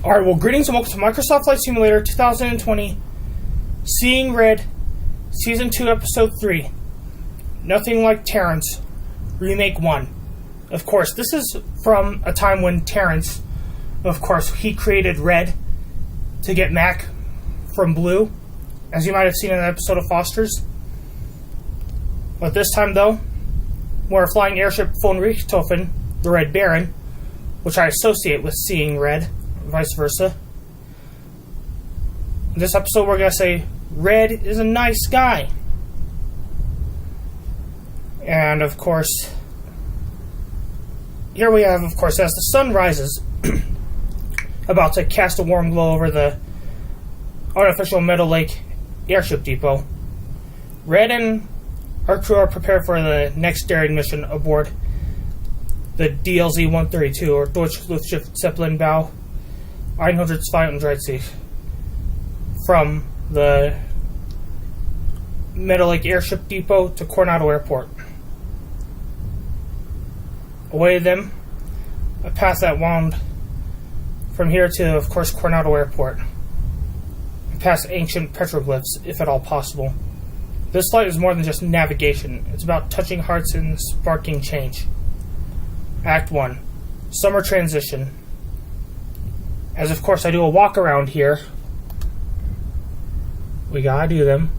Alright, well, greetings and welcome to Microsoft Flight Simulator 2020, Seeing Red, Season 2, Episode 3. Nothing Like TERRANCE, Remake 1. Of course, this is from a time when TERRANCE, of course, he created red to get Mac from blue, as you might have seen in an episode of Foster's. But this time, though, we're flying Airship von Richthofen, the Red Baron, which I associate with Seeing Red, vice versa. In this episode, we're going to say, Red is a nice guy. And, of course, here we have, of course, as the sun rises, about to cast a warm glow over the artificial Meadow Lake airship depot. Red and our crew are prepared for the next daring mission aboard the DLZ-132, or Deutsche Luftschiff Zeppelin Bau 132, from the Meadow Lake Airship Depot to Coronado Airport. Away them, a path that wound from here to, of course, Coronado Airport, and past ancient petroglyphs, if at all possible. This flight is more than just navigation. It's about touching hearts and sparking change. Act 1. Summer Transition. As, of course, I do a walk around here. We gotta do them.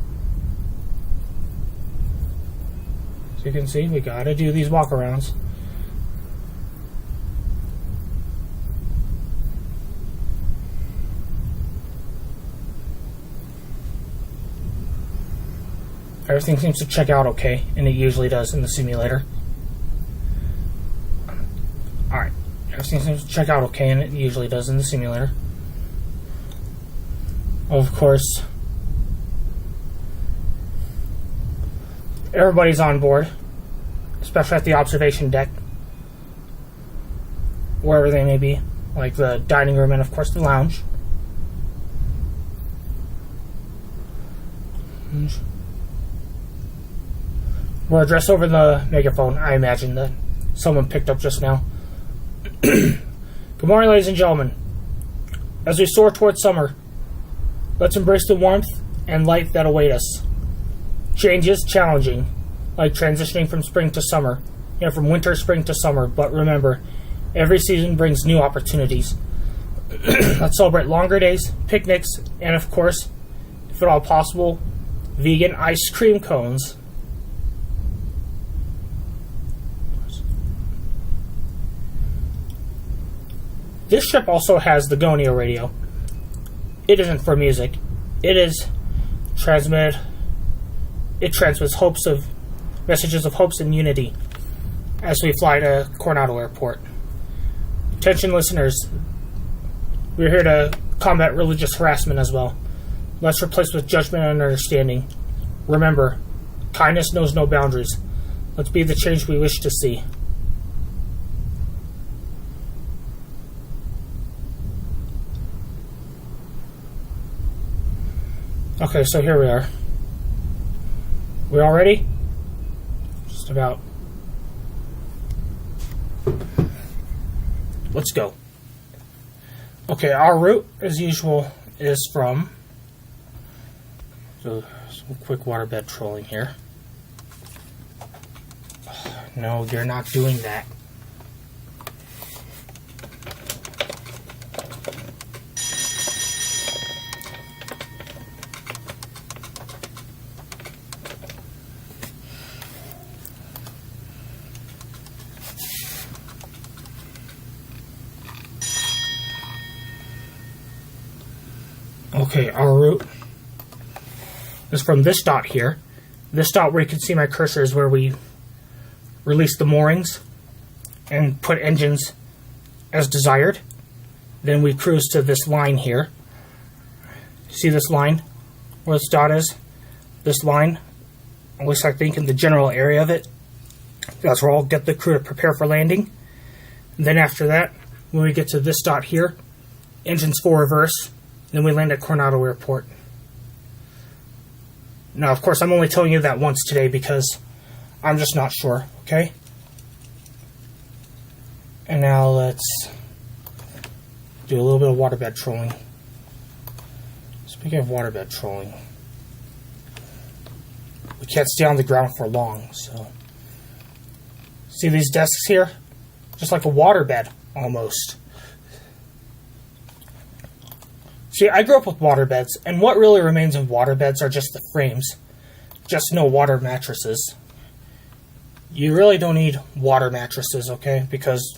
As you can see, we gotta do these walk arounds. Everything seems to check out okay, and it usually does in the simulator. Alright, everything seems to check out okay, and it usually does in the simulator. Of course, everybody's on board, especially at the observation deck, wherever they may be, like the dining room and, of course, the lounge. We're addressed over the megaphone, I imagine, that someone picked up just now. Good morning, ladies and gentlemen. As we soar towards summer, let's embrace the warmth and light that await us. Change is challenging, like transitioning from spring to summer, from winter, spring to summer, but remember, every season brings new opportunities. Let's celebrate longer days, picnics, and of course, if at all possible, vegan ice cream cones. This ship also has the Gonio radio. It isn't for music. It transmits messages of hopes and unity as we fly to Coronado Airport. Attention listeners, we're here to combat religious harassment as well. Let's replace with judgment and understanding. Remember, kindness knows no boundaries. Let's be the change we wish to see. Okay, so here we are. We all ready? Just about. Let's go. Okay, our route, as usual, is from... So, some quick waterbed trolling here. No, you're not doing that. Okay, our route is from this dot here. This dot where you can see my cursor is where we release the moorings and put engines as desired. Then we cruise to this line here. See this line where this dot is? This line, at least I think in the general area of it, that's where I'll get the crew to prepare for landing. And then after that, when we get to this dot here, engines full reverse. Then we land at Coronado Airport. Now, of course, I'm only telling you that once today because I'm just not sure, okay? And now let's do a little bit of waterbed trolling. Speaking of waterbed trolling, we can't stay on the ground for long, so... See these desks here? Just like a waterbed, almost. See, I grew up with waterbeds, and what really remains of waterbeds are just the frames. Just no water mattresses. You really don't need water mattresses, okay? Because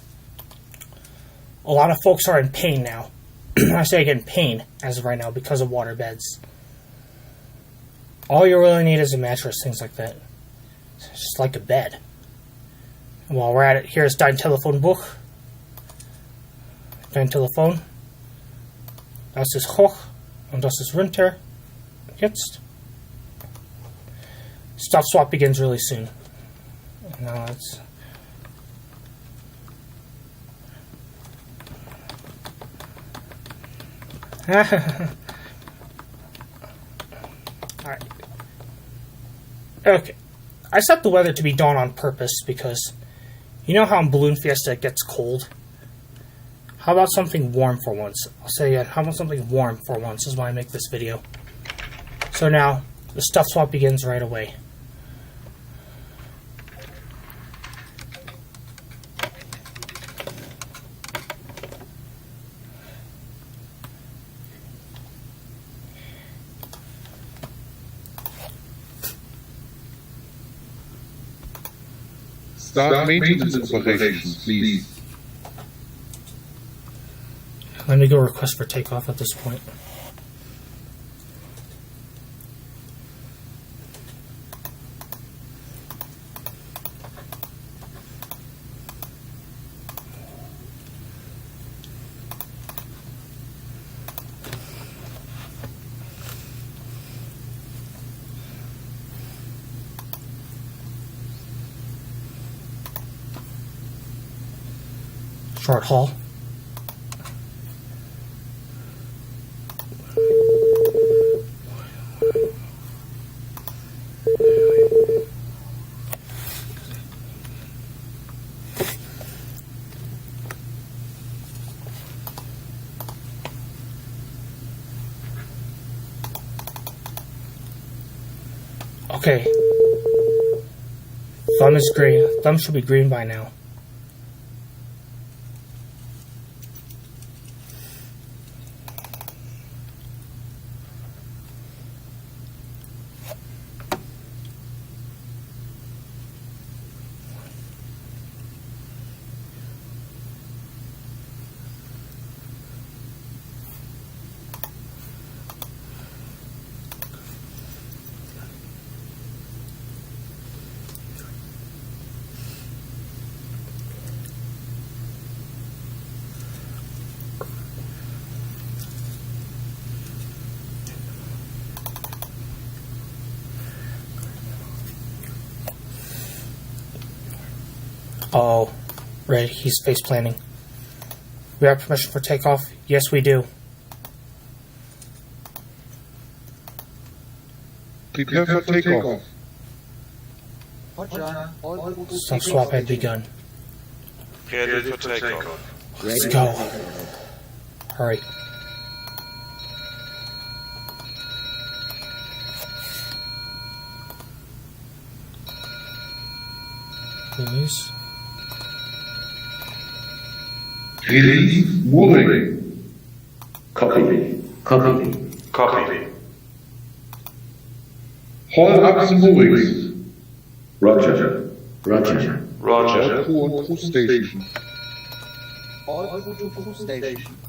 a lot of folks are in pain now. I say again, pain, as of right now, because of waterbeds. All you really need is a mattress, things like that. It's just like a bed. And while we're at it, here's Dein Telefonbuch. Dein Telefon. Das ist hoch und das ist runter. Jetzt. Stuff swap begins really soon. Now let's... Alright. Okay. I set the weather to be dawn on purpose because you know how in Balloon Fiesta it gets cold? How about something warm for once? I'll say again, how about something warm for once is why I make this video. So now, the stuff swap begins right away. Start maintenance operations, please. Let me go request for takeoff at this point. Short haul. Okay. Thumb is green. Thumb should be green by now. Oh, right, he's face planning. We have permission for takeoff? Yes, we do. Prepare for takeoff. Stuff swap had begun. Ready for takeoff. Let's go. Hurry. Please. Release mooring. Copy. Copy. Copy. Haul up the moorings. Roger. Roger. Roger. Crew on crew station.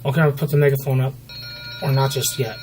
Okay, I'll put the megaphone up. Or not just yet.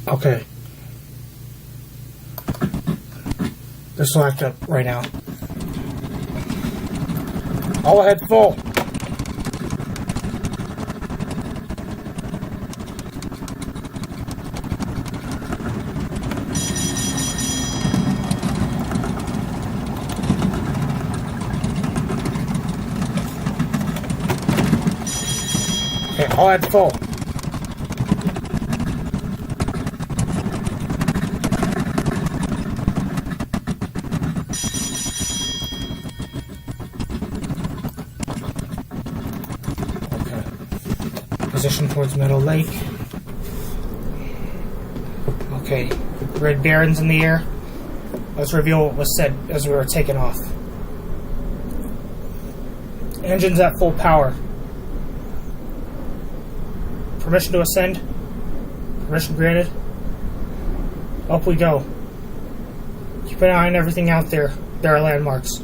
Okay. This will act up right now. All ahead full. Okay, all ahead full. Position towards Meadow Lake. Okay, Red Baron's in the air. Let's reveal what was said as we were taking off. Engines at full power. Permission to ascend. Permission granted. Up we go. Keep an eye on everything out there. There are landmarks.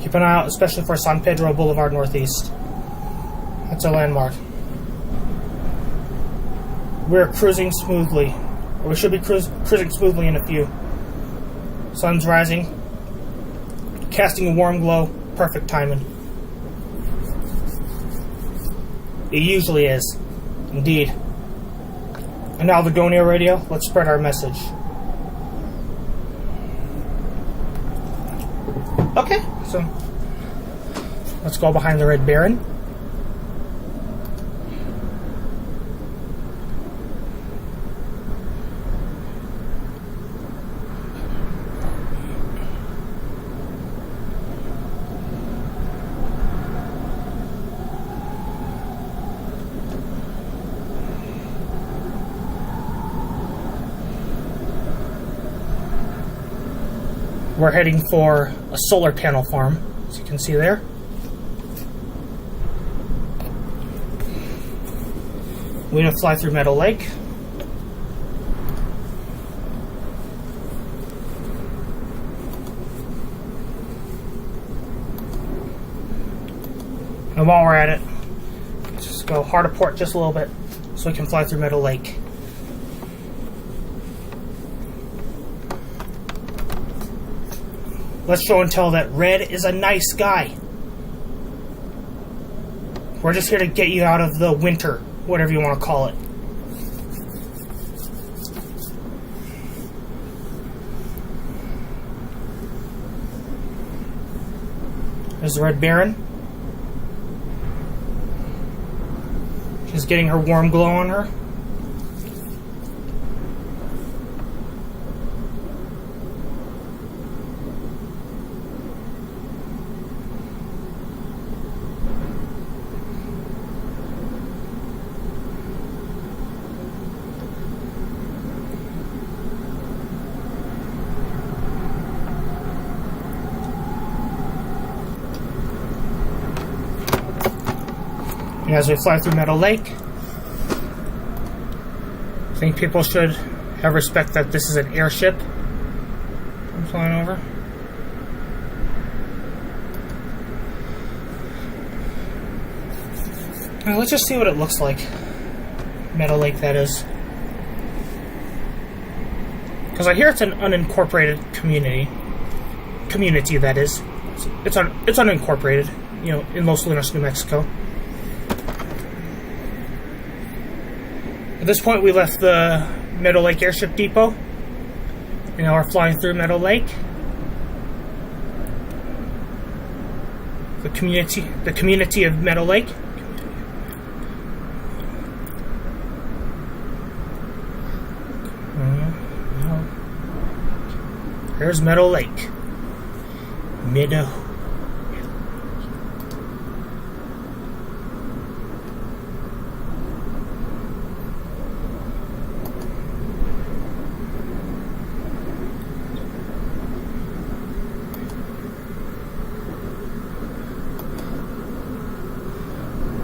Keep an eye out especially for San Pedro Boulevard Northeast. That's a landmark. We're cruising smoothly. Or we should be cruising smoothly in a few. Sun's rising. Casting a warm glow. Perfect timing. It usually is. Indeed. And now the Gonio radio. Let's spread our message. Okay, so let's go behind the Red Baron. We're heading for a solar panel farm, as you can see there. We're going to fly through Meadow Lake. And while we're at it, just go hard to port just a little bit so we can fly through Meadow Lake. Let's show and tell that Red is a nice guy. We're just here to get you out of the winter, whatever you want to call it. There's the Red Baron. She's getting her warm glow on her. And as we fly through Meadow Lake, I think people should have respect that this is an airship I'm flying over. Now let's just see what it looks like. Meadow Lake, that is. Because I hear it's an unincorporated community. Community, that is. It's unincorporated, you know, in Los Lunas, New Mexico. At this point, we left the Meadow Lake Airship Depot. And now we're flying through Meadow Lake. The community of Meadow Lake. Here's Meadow Lake. Meadow.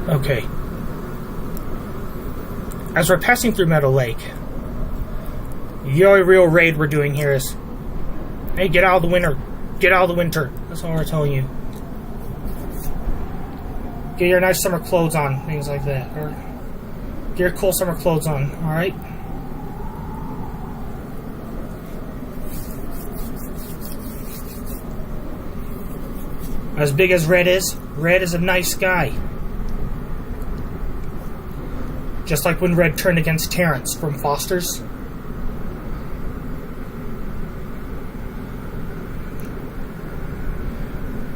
Okay. As we're passing through Meadow Lake, the only real raid we're doing here is, hey, get out of the winter. Get out of the winter. That's all we're telling you. Get your nice summer clothes on. Things like that. Or get your cool summer clothes on. Alright? As big as red is a nice guy. Just like when red turned against Terrence from Foster's.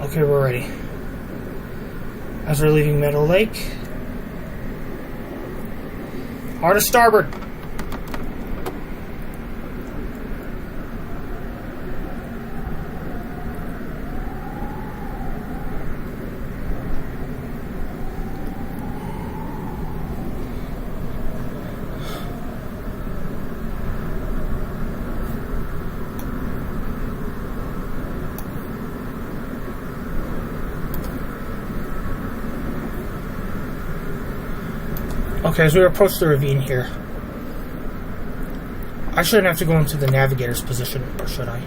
Okay, we're ready. As we're leaving Meadow Lake. Hard to starboard. Okay, as we approach the ravine here, I shouldn't have to go into the Navigator's position, or should I?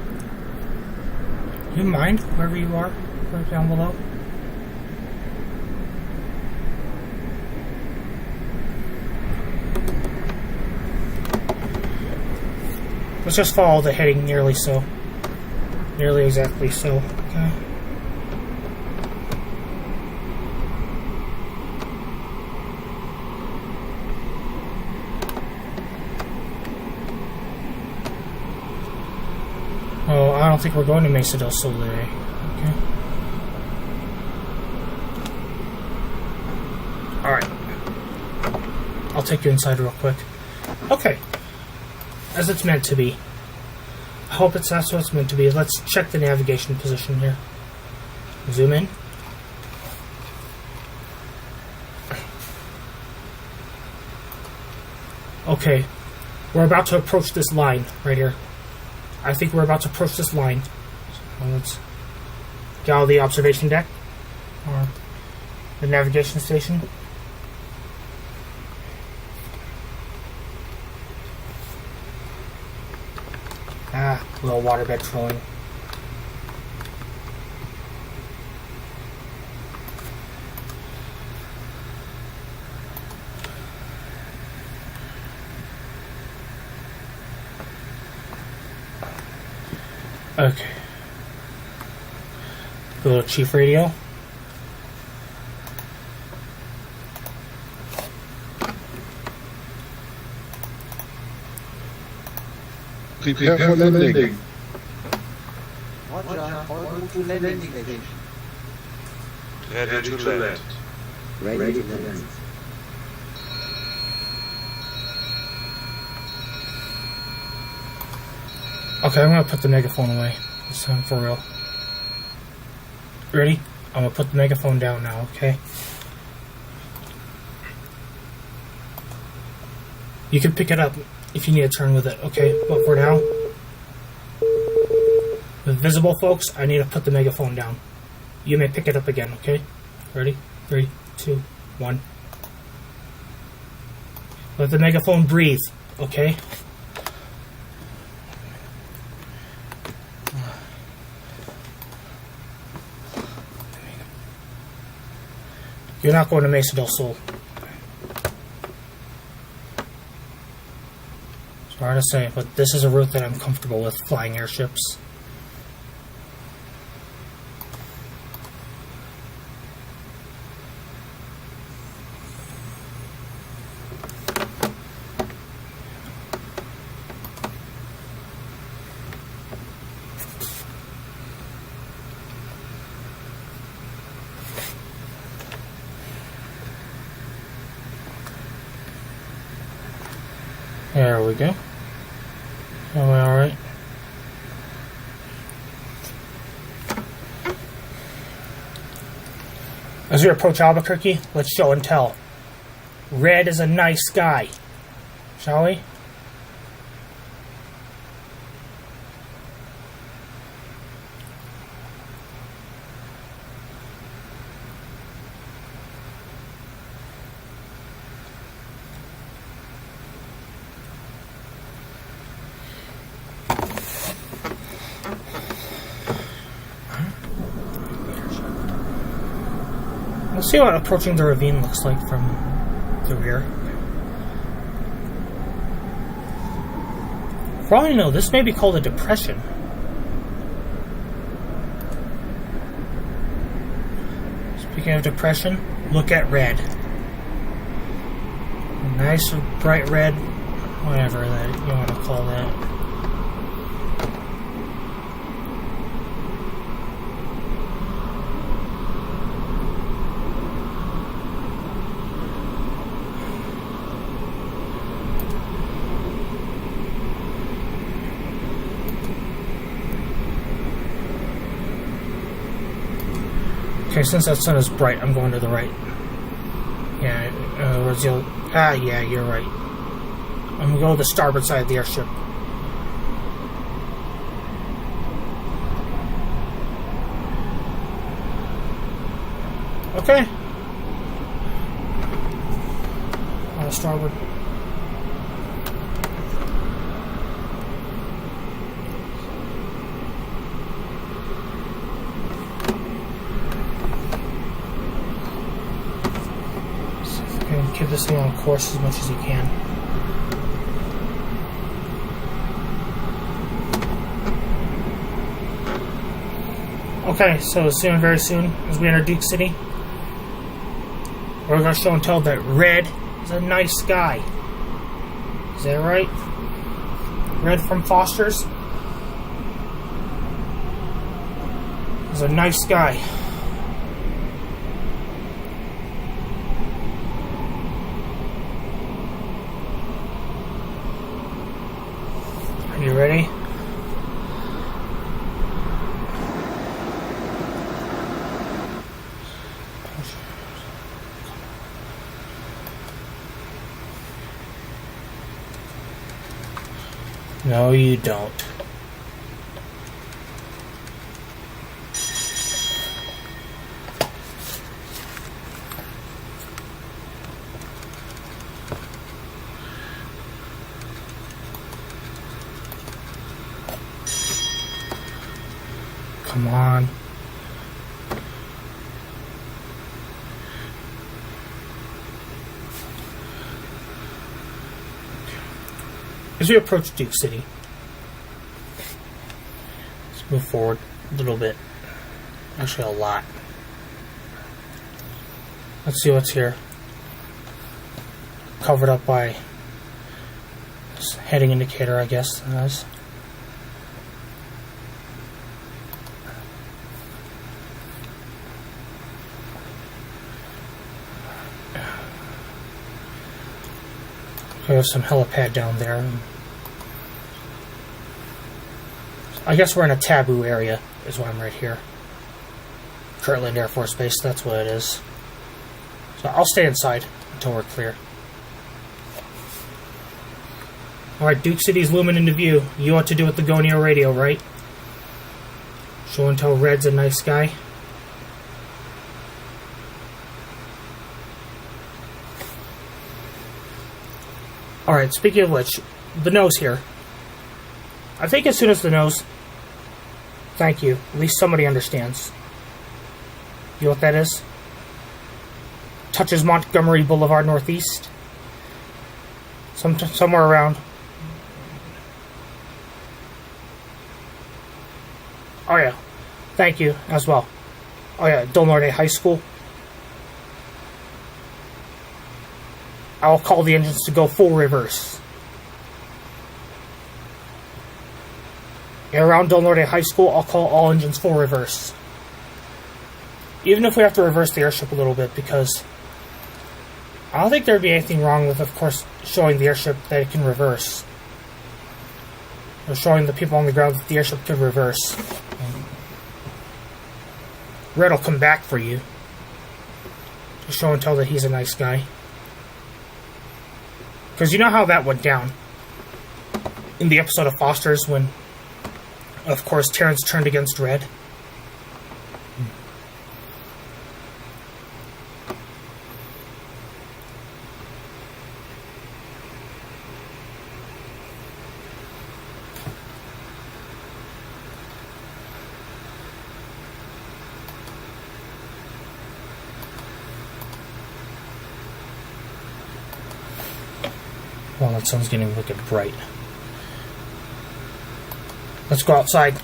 You mind, wherever you are, right down below? Let's just follow the heading nearly so. Nearly exactly so, okay? Oh, I don't think we're going to Mesa del Sol today. Okay. Alright. I'll take you inside real quick. Okay. As it's meant to be. I hope that's what it's meant to be. Let's check the navigation position here. Zoom in. Okay. We're about to approach this line right here. I think we're about to approach this line. So let's get out of the observation deck or the navigation station. Ah, little waterbed trolling. Okay. Go to Chief Radio. Prepare for landing. Roger, all move to landing station. Ready to land. Ready to land. Okay, I'm gonna put the megaphone away. This time for real. Ready? I'm gonna put the megaphone down now, okay? You can pick it up if you need to turn with it, okay? But for now, with visible folks, I need to put the megaphone down. You may pick it up again, okay? Ready? 3, 2, 1. Let the megaphone breathe, okay? You're not going to Mesa del Sol. It's hard to say, but this is a route that I'm comfortable with, flying airships. There we go. Are we alright? As we approach Albuquerque, let's show and tell. Red is a nice guy. Shall we? Let's see what approaching the ravine looks like from the rear. For all I know, this may be called a depression. Speaking of depression, look at red. Nice bright red, whatever that you want to call that. Okay, since that sun is bright, I'm going to the right. Yeah, in other words, yeah, you're right. I'm gonna go to the starboard side of the airship. Okay. On the starboard. Keep this thing on course as much as you can. Okay, so soon, very soon, as we enter Duke City, we're going to show and tell that red is a nice sky. Is that right? Red from Foster's is a nice sky. You ready? No, you don't. Come on. As we approach Duke City, let's move forward a little bit. Actually, a lot. Let's see what's here. Covered up by this heading indicator, I guess. We have some helipad down there. I guess we're in a taboo area, is why I'm right here. Kirtland Air Force Base, that's what it is. So I'll stay inside until we're clear. Alright, Duke City's looming into view. You ought to do with the Gonio radio, right? Show and tell red's a nice guy. Alright, speaking of which, the nose here. I think as soon as the nose... Thank you. At least somebody understands. You know what that is? Touches Montgomery Boulevard Northeast. Somewhere around. Oh yeah. Thank you, as well. Oh yeah, Del Norte High School. I'll call the engines to go full reverse. And around Del Norte High School, I'll call all engines full reverse. Even if we have to reverse the airship a little bit, because I don't think there'd be anything wrong with, of course, showing the airship that it can reverse. Or showing the people on the ground that the airship could reverse. Red will come back for you. To show and tell that he's a nice guy. Because you know how that went down in the episode of Foster's when, of course, Terrence turned against Red. Well, that sun's getting wicked bright. Let's go outside.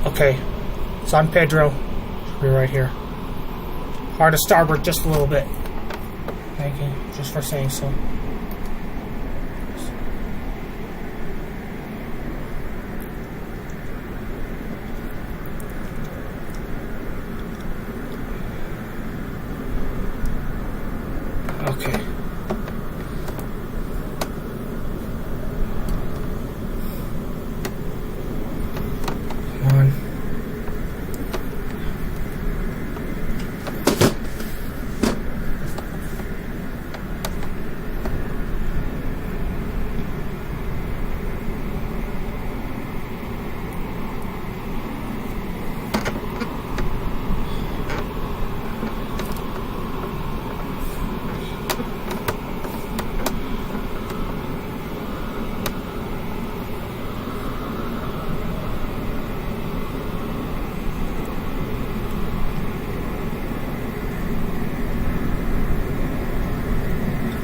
Okay, San Pedro should be right here. Hard to starboard just a little bit. Thank you, just for saying so. Okay. Come on.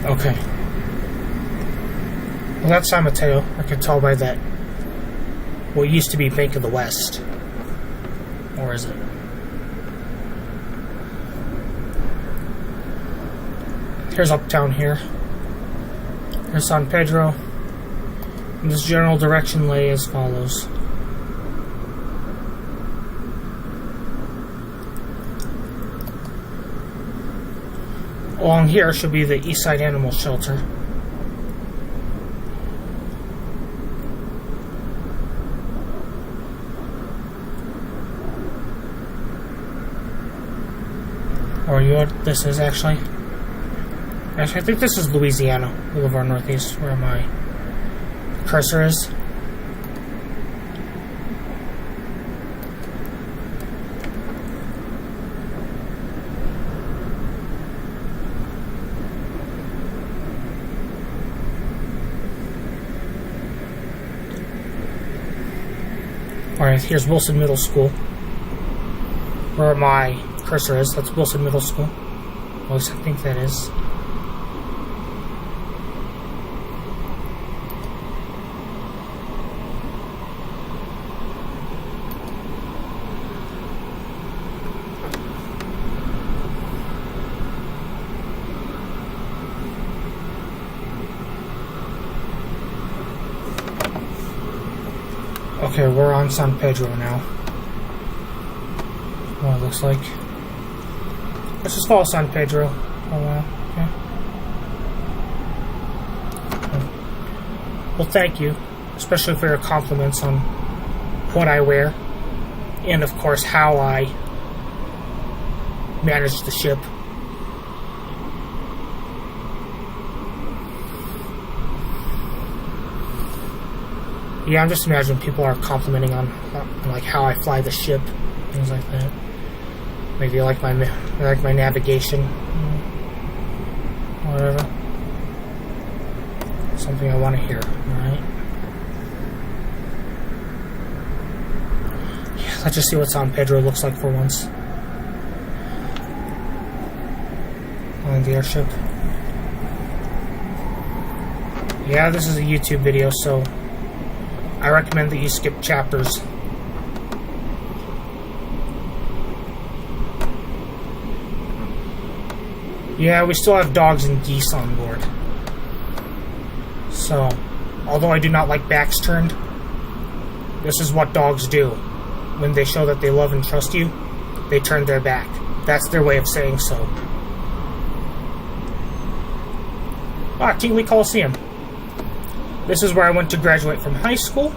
Okay. Well, that's San Mateo. I can tell by that. What used to be Bank of the West. Or is it? Here's Uptown here. Here's San Pedro. And this general direction lay as follows. Along here should be the East Side Animal Shelter. Or you know what this is actually? Actually, I think this is Louisiana, Boulevard Northeast, where my cursor is. Alright, here's Wilson Middle School. Where my cursor is, that's Wilson Middle School. At least I think that is. Okay, we're on San Pedro now. What it looks like. Let's just follow San Pedro. Oh wow, okay. Well, thank you, especially for your compliments on what I wear, and of course how I manage the ship. Yeah, I'm just imagining people are complimenting on like how I fly the ship, things like that. Maybe they like my navigation, whatever. Something I want to hear. All right. Yeah, let's just see what San Pedro looks like for once. On the airship. Yeah, this is a YouTube video, so I recommend that you skip chapters. Yeah, we still have dogs and geese on board. So, although I do not like backs turned, this is what dogs do. When they show that they love and trust you, they turn their back. That's their way of saying so. Ah, Tingley Coliseum. This is where I went to graduate from high school.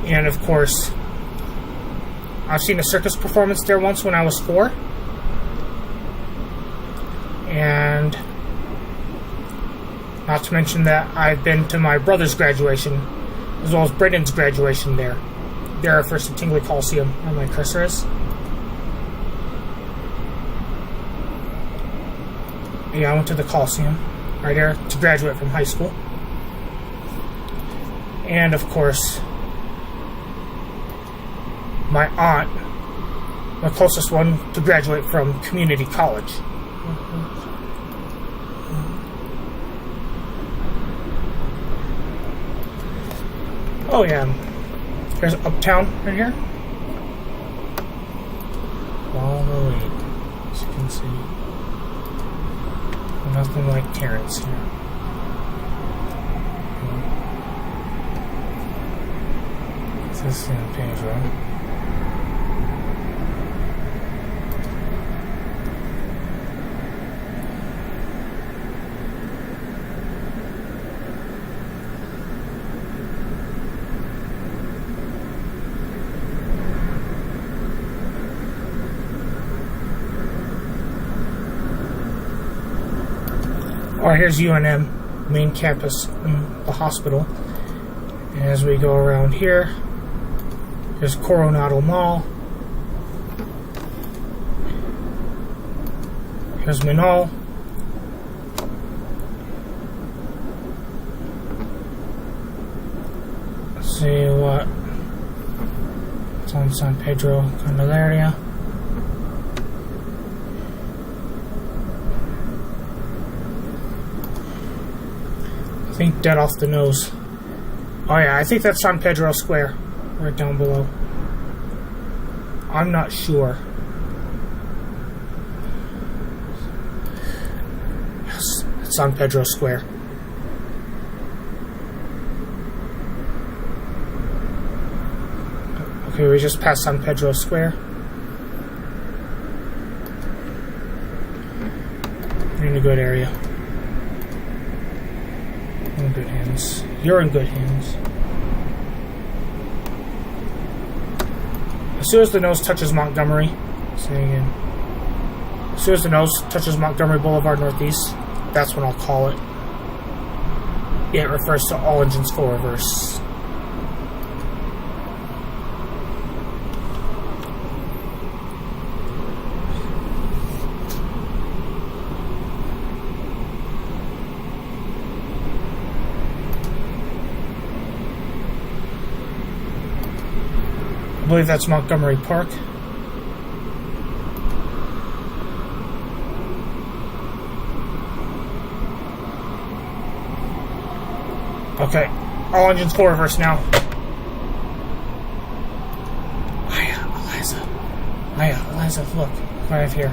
And of course, I've seen a circus performance there once when I was 4. And not to mention that I've been to my brother's graduation, as well as Brendan's graduation there. There first at Tingley Coliseum, where my cursor is. Yeah, I went to the Coliseum right there to graduate from high school. And of course, my aunt, the closest one to graduate from community college. Oh yeah, here's Uptown right here. all the way, as you can see. Nothing like TERRANCE here. This is San Pedro. Alright, here's UNM, main campus in the hospital. And as we go around here, there's Coronado Mall. Here's Manal. Let's see what it's on San Pedro kind of area. I think dead off the nose. Oh yeah, I think that's San Pedro Square, right down below. I'm not sure. Yes, it's San Pedro Square. Okay, we just passed San Pedro Square. We're in a good area. In good hands. You're in good hands. As soon as the nose touches Montgomery, say again. As soon as the nose touches Montgomery Boulevard Northeast, that's when I'll call it. Yeah, it refers to all engines full reverse. I believe that's Montgomery Park. Okay, all engines full reverse now. Eliza, look what I have here.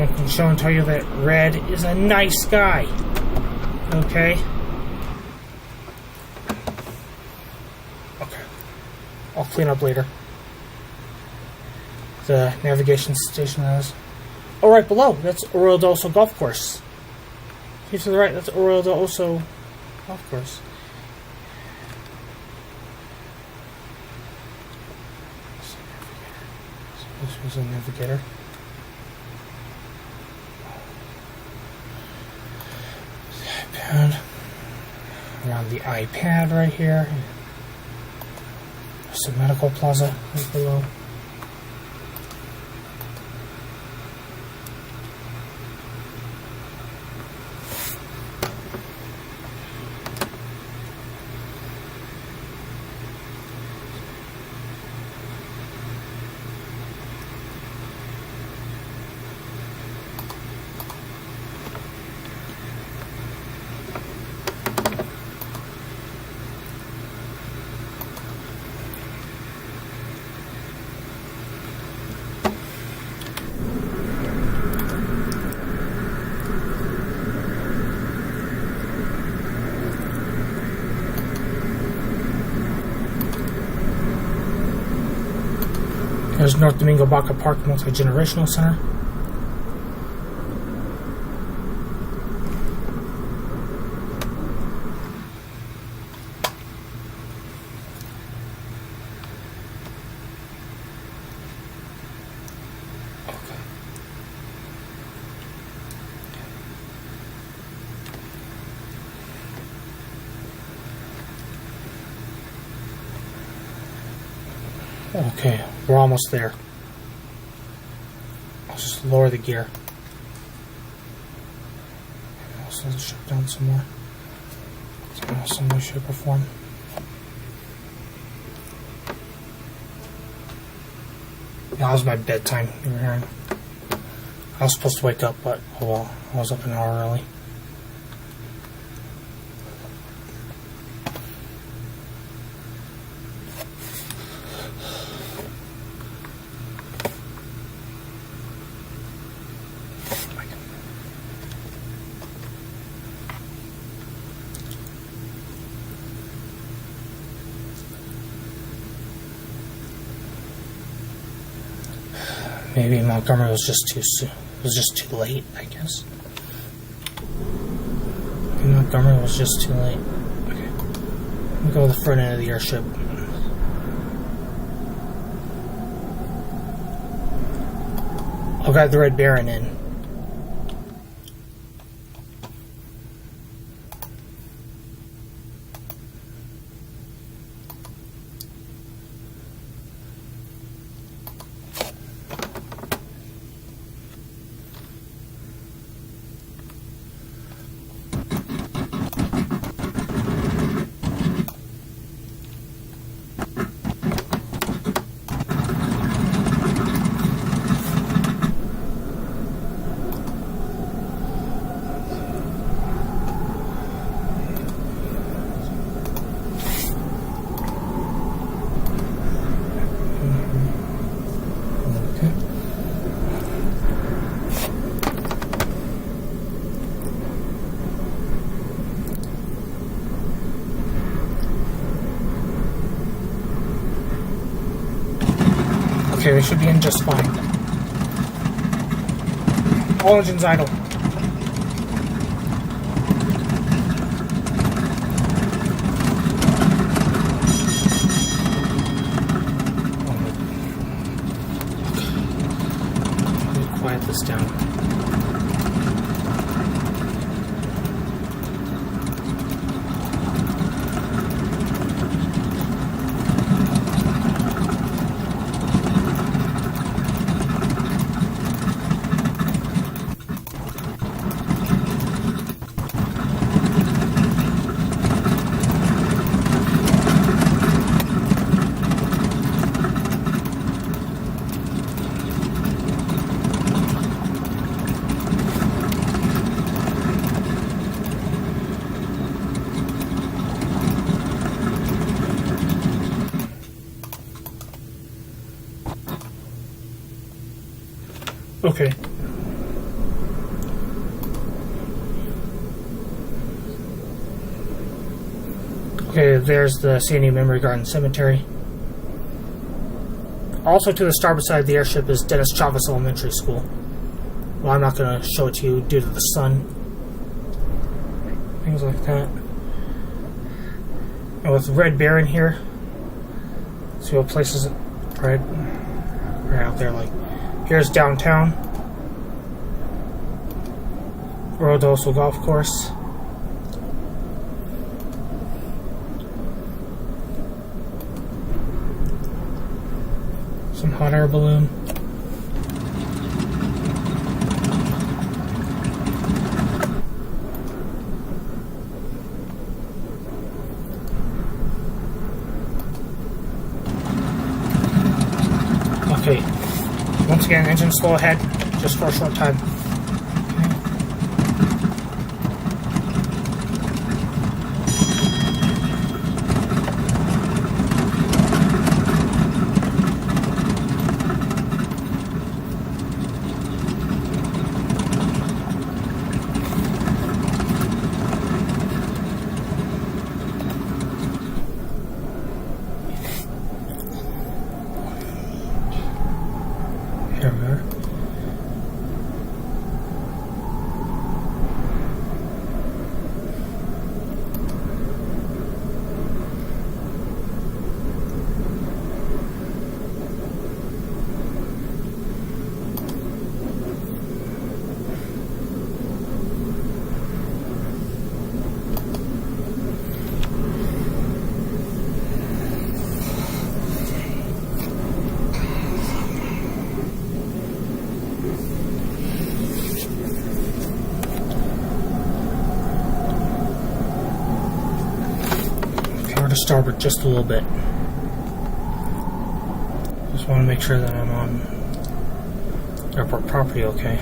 I can show and tell you that red is a nice guy. Okay? I'll clean up later. The navigation station is. Oh, right below, that's Arroyo del Oso Golf Course. Here to the right, that's Arroyo del Oso Golf Course. So this was a Navigator. The iPad. Around the iPad right here. There's a medical plaza right below. There's North Domingo Baca Park Multi-Generational Center. Okay, we're almost there. I'll just lower the gear. Also shut down some more. Some way, shape, or form. That was my bedtime, you were hearing. I was supposed to wake up, but oh well, I was up an hour early. Maybe Montgomery was just too soon. It was just too late, I guess. Maybe Montgomery was just too late. Okay. Let me go to the front end of the airship. I'll guide the Red Baron in. Okay, they should be in just fine. All engines idle. Let me quiet this down. Okay. Okay, there's the Sandy Memory Garden Cemetery. Also to the starboard side of the airship is Dennis Chavez Elementary School. Well, I'm not going to show it to you due to the sun. Things like that. And with Red Baron here, see what places it right out there. Like here's downtown, Rodoso Golf Course. Some hot air balloon. Okay, once again, engine slow ahead, just for a short time. Here we are. To starboard just a little bit. Just want to make sure that I'm on airport property okay.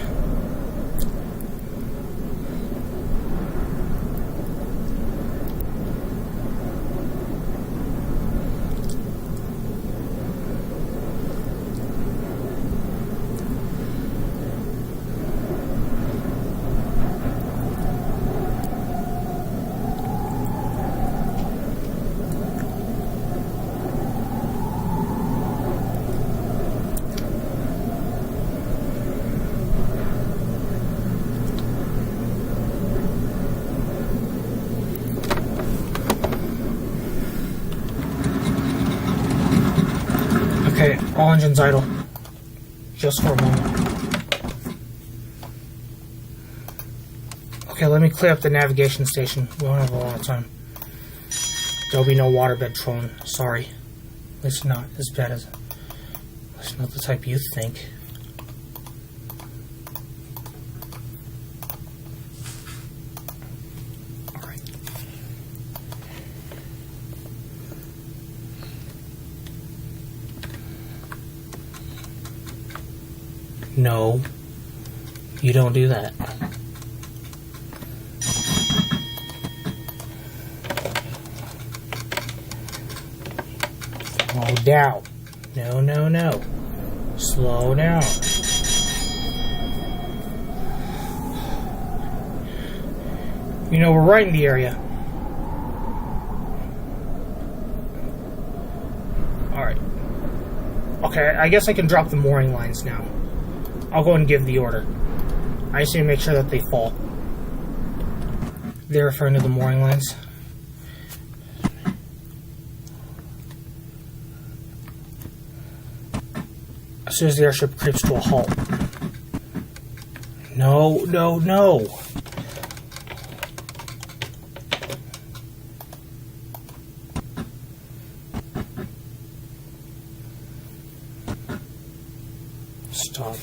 Okay, all engines idle. Just for a moment. Okay, let me clear up the navigation station. We don't have a lot of time. There'll be no waterbed trolling. Sorry. It's not as bad as... It's not the type you think. Alright. No. You don't do that. Slow down. No, no, no. Slow down. You know, we're right in the area. Alright. Okay, I guess I can drop the mooring lines now. I'll go and give the order. I just need to make sure that they fall. They're referring to the mooring lines. As soon as the airship creeps to a halt. No, no, no.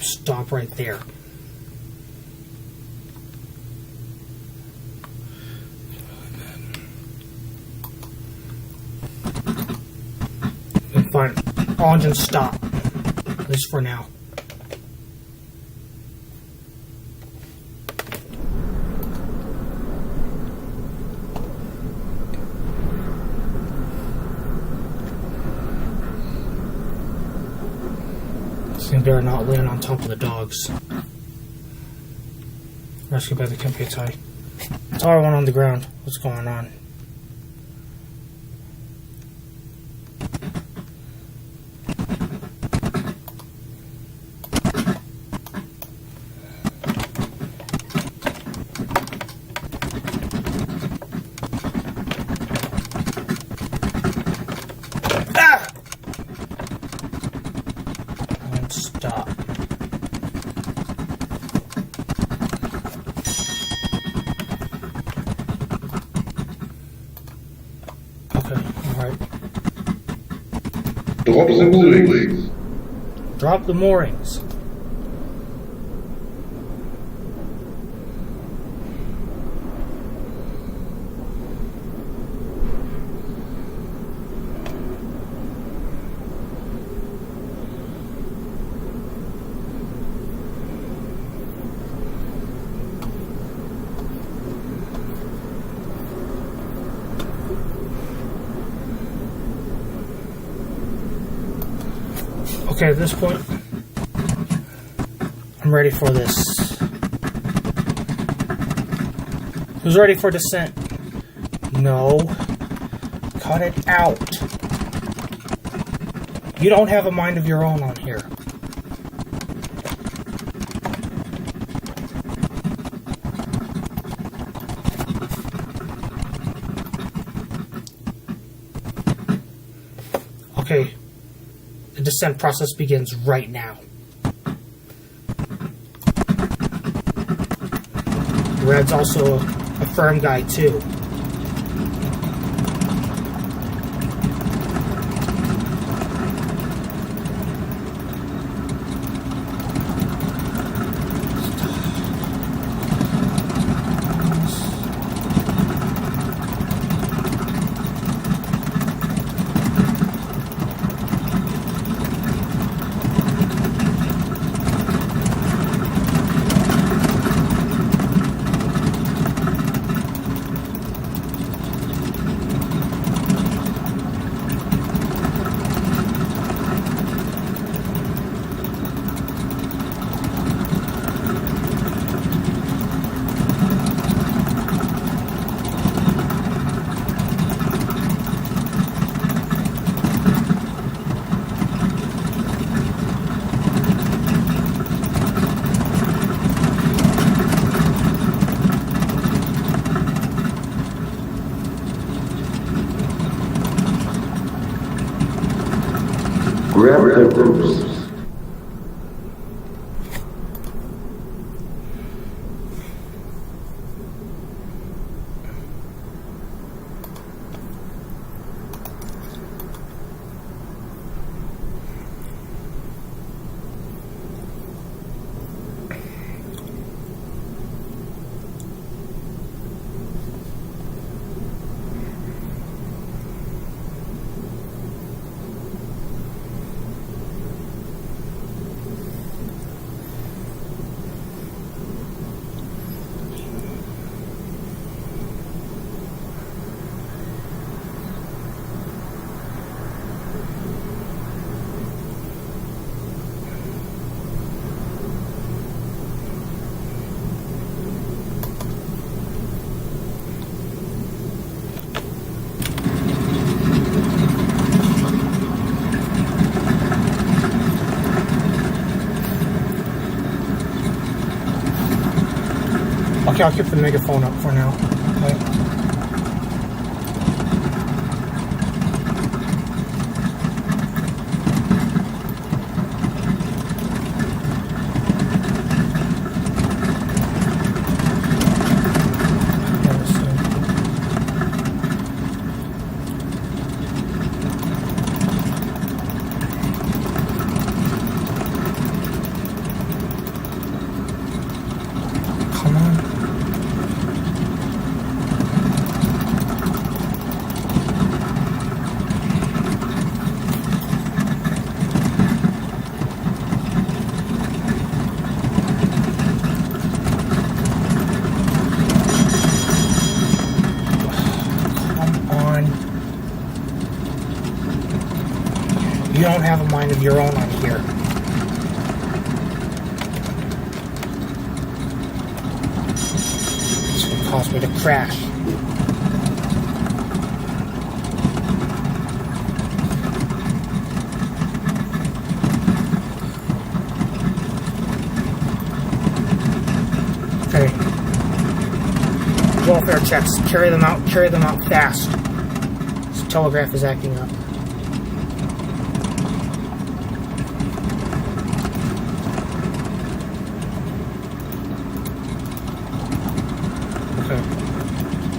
Stop right there. And fine. All engines stop. At least for now. This thing better not land on top of the dogs. Rescued by the Campout Utility. Tower 1 on the ground. What's going on? Drop the moorings. Drop the moorings. Okay, at this point, I'm ready for this. Who's ready for descent? No. Cut it out. You don't have a mind of your own on here. Okay. The descent process begins right now. Red's also a firm guy too. Grab tempers. Okay, I'll keep the megaphone up for now. Okay. You don't have a mind of your own on here. It's going to cause me to crash. Okay. Welfare checks. Carry them out fast. This telegraph is acting up.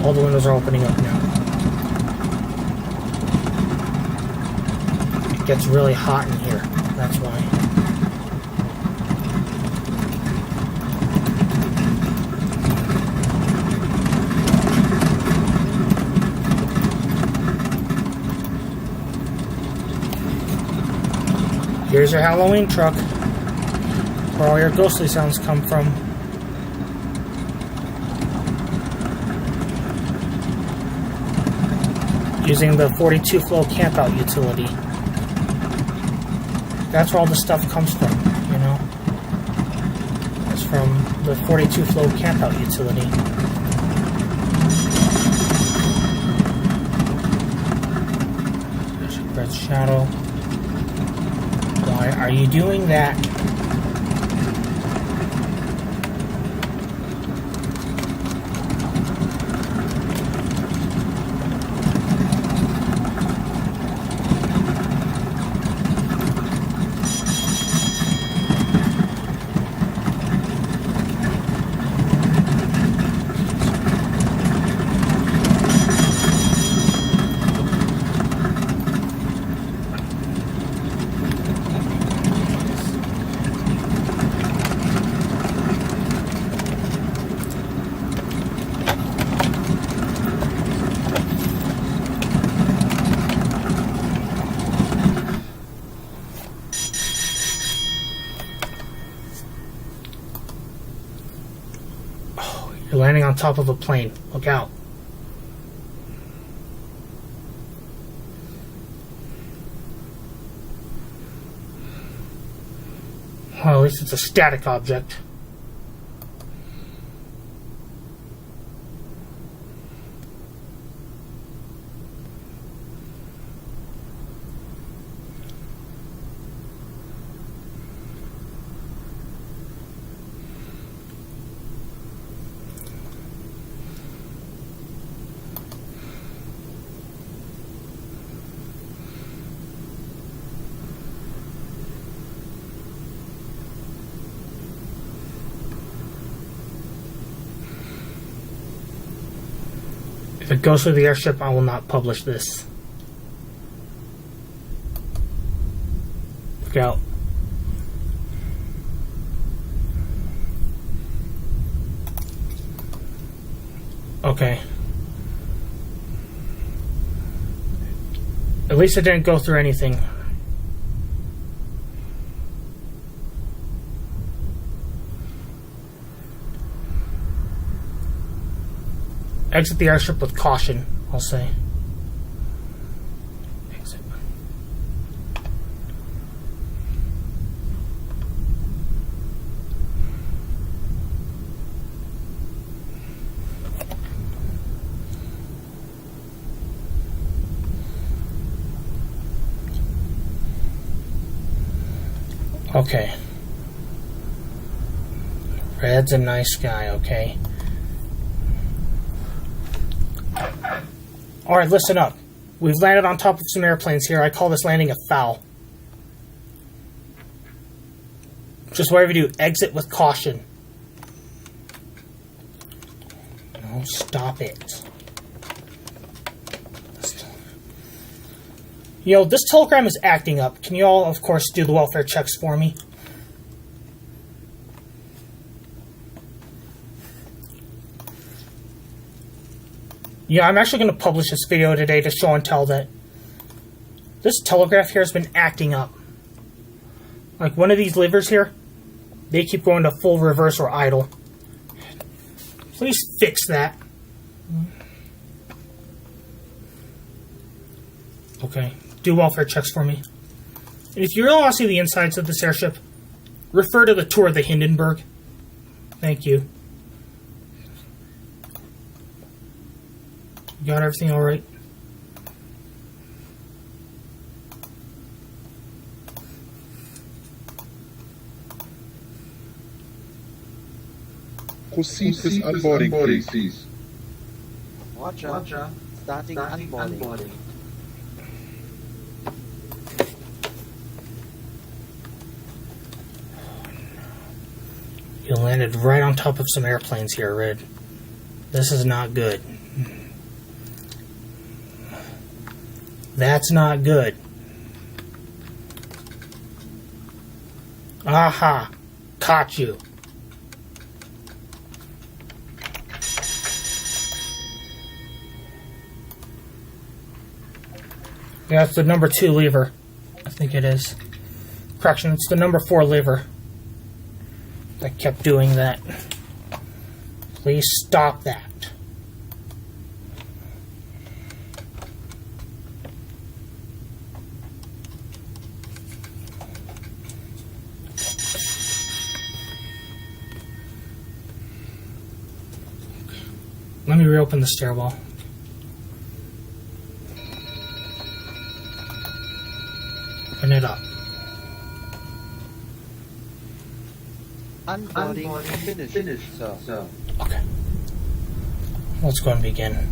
All the windows are opening up now. It gets really hot in here. That's why. Here's your Halloween truck, where all your ghostly sounds come from. Using the 42 flow Campout Utility. That's where all the stuff comes from, you know? It's from the 42 flow Campout Utility. There's a red shadow. Why are you doing that? You're landing on top of a plane. Look out. Well, at least it's a static object. it goes through the airship, I will not publish this. Look out. Okay. At least it didn't go through anything. Exit the airship with caution, I'll say. Exit. Okay. Red's a nice guy, okay? Alright, listen up. We've landed on top of some airplanes here. I call this landing a foul. Just whatever you do, exit with caution. No, stop it. You know, this telegram is acting up. Can you all, of course, do the welfare checks for me? Yeah, I'm actually going to publish this video today to show and tell that this telegraph here has been acting up. Like one of these levers here, they keep going to full reverse or idle. Please fix that. Okay, do welfare checks for me. And if you really want to see the insides of this airship, refer to the tour of the Hindenburg. Thank you. You got everything all right? Proceed with unboarding, please. Roger. Starting unboarding. You landed right on top of some airplanes here, Red. This is not good. That's not good. Aha! Caught you. Yeah, it's the number 2 lever. I think it is. Correction, it's the number 4 lever. I kept doing that. Please stop that. Let me reopen the stairwell. Open it up. Unboarding finished, sir. Okay. Let's go and begin.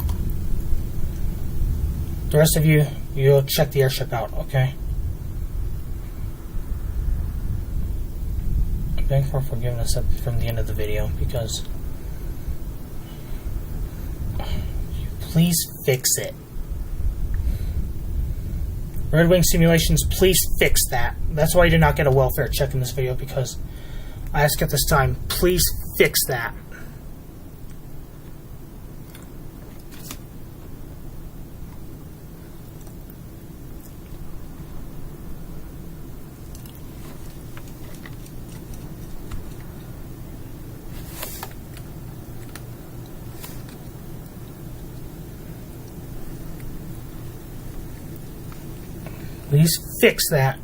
The rest of you, you'll check the airship out, okay? I'm begging for forgiveness from the end of the video because... Please fix it. Red Wing Simulations, please fix that. That's why I did not get a welfare check in this video, because I ask at this time, please fix that. Please fix that.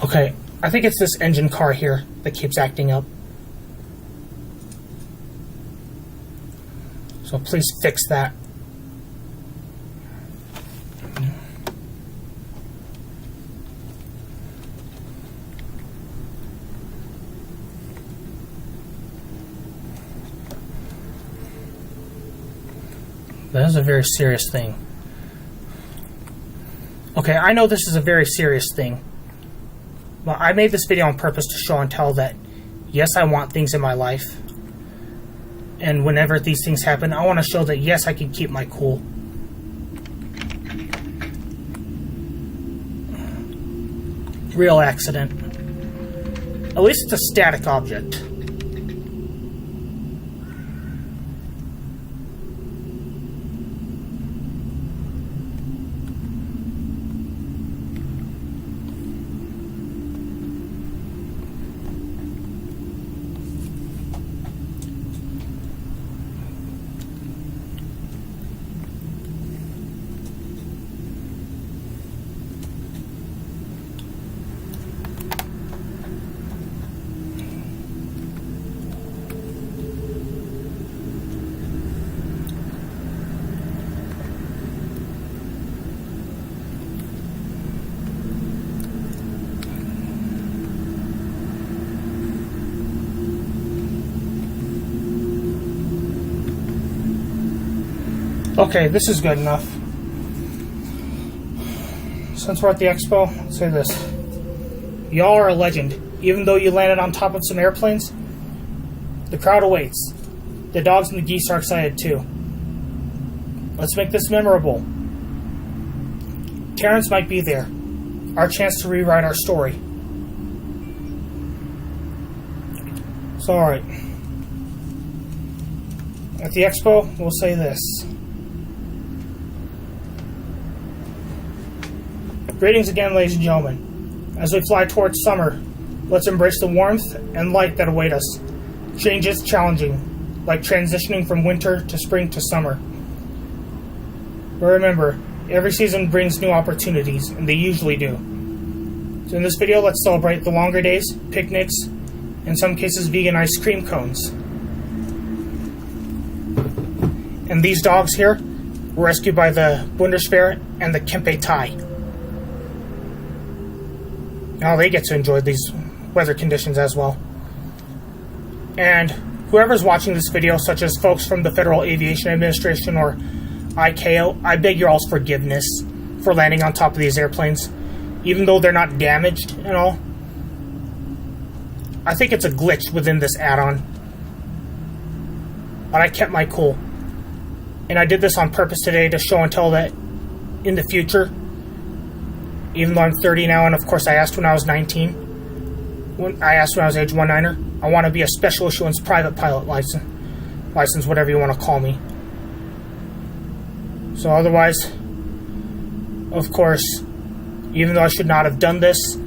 Okay, I think it's this engine car here that keeps acting up. So please fix that. That is a very serious thing. Okay, I know this is a very serious thing. But I made this video on purpose to show and tell that, yes, I want things in my life. And whenever these things happen, I want to show that, yes, I can keep my cool. Real accident. At least it's a static object. Okay, this is good enough. Since we're at the Expo, I'll say this. Y'all are a legend. Even though you landed on top of some airplanes, the crowd awaits. The dogs and the geese are excited too. Let's make this memorable. Terrence might be there. Our chance to rewrite our story. So, alright. At the Expo, we'll say this. Greetings again, ladies and gentlemen. As we fly towards summer, let's embrace the warmth and light that await us. Change is challenging, like transitioning from winter to spring to summer. But remember, every season brings new opportunities, and they usually do. So in this video, let's celebrate the longer days, picnics, in some cases vegan ice cream cones. And these dogs here were rescued by the Bundeswehr and the Campout. Now they get to enjoy these weather conditions as well. And whoever's watching this video, such as folks from the Federal Aviation Administration or ICAO, I beg your all's forgiveness for landing on top of these airplanes. Even though they're not damaged and all, I think it's a glitch within this add-on. But I kept my cool. And I did this on purpose today to show and tell that in the future, even though I'm 30 now, and of course I asked when I was 19, when I asked when I was age 19er, I want to be a special issuance private pilot license, whatever you want to call me. So otherwise, of course, even though I should not have done this,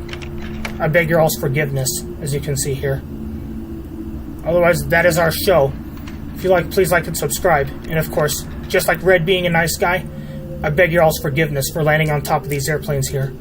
I beg your all's forgiveness, as you can see here. Otherwise, that is our show. If you like, please like and subscribe. And of course, just like Red being a nice guy, I beg your all's forgiveness for landing on top of these airplanes here.